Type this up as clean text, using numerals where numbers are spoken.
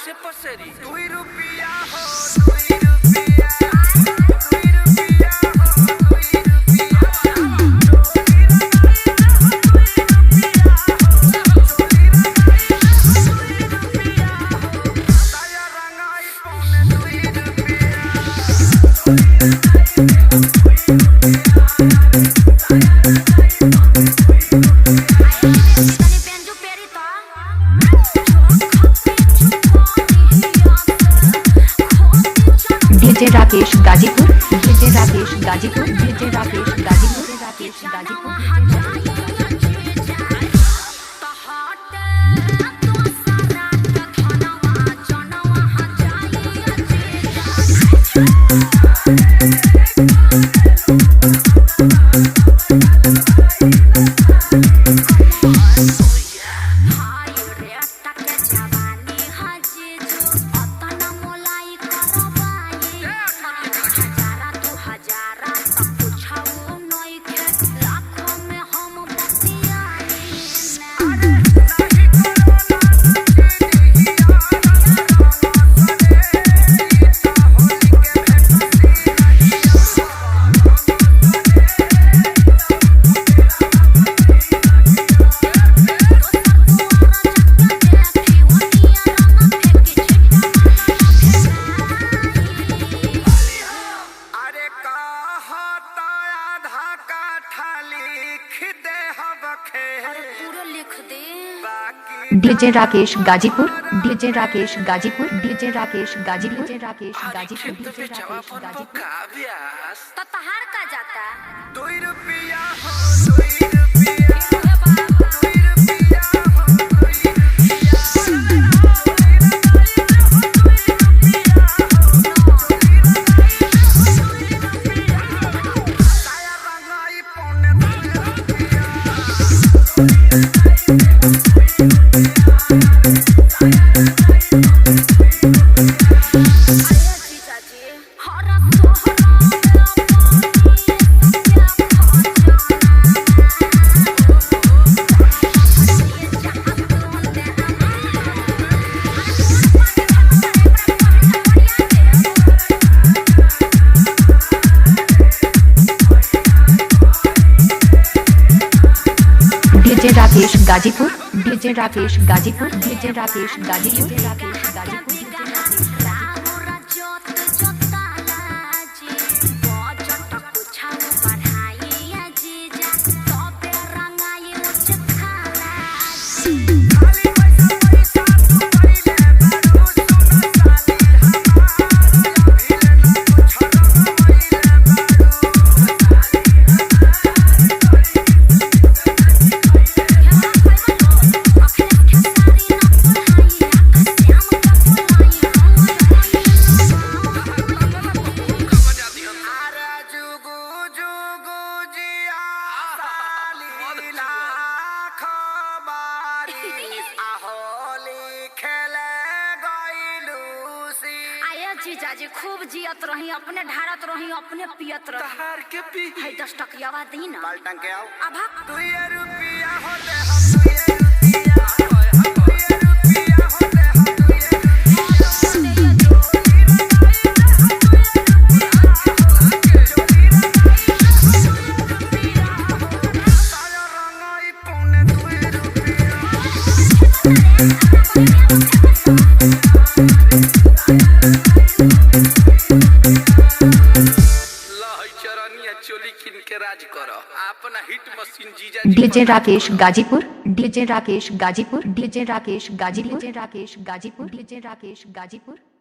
कैसे पसेरी 2 रुपया हो 2 DJ Rakesh Ghazipur, DJ Rakesh Ghazipur, DJ Rakesh Ghazipur, Rakesh Ghazipur. DJ Rakesh Ghazipur, DJ Rakesh Ghazipur, DJ Rakesh Ghazipur, DJ Rakesh Ghazipur, DJ Rakesh Ghazipur. तो तहार का जाता 2 रुपया हो 2 DJ Rakesh Ghazipur, DJ Rakesh Ghazipur, DJ Rakesh Ghazipur, DJ Rakesh Ghazipur. जीजाजी खूब जियत रही, अपने ढारत रही, अपने पियत रही। तहार के पी है 10 टकियावा दी ना बाल्टन के आओ अभा 2 रुपया होते हम 2 रुपया DJ Rakesh Ghazipur, DJ Rakesh Ghazipur, DJ Rakesh Ghazipur, DJ Rakesh Ghazipur, DJ Rakesh Ghazipur.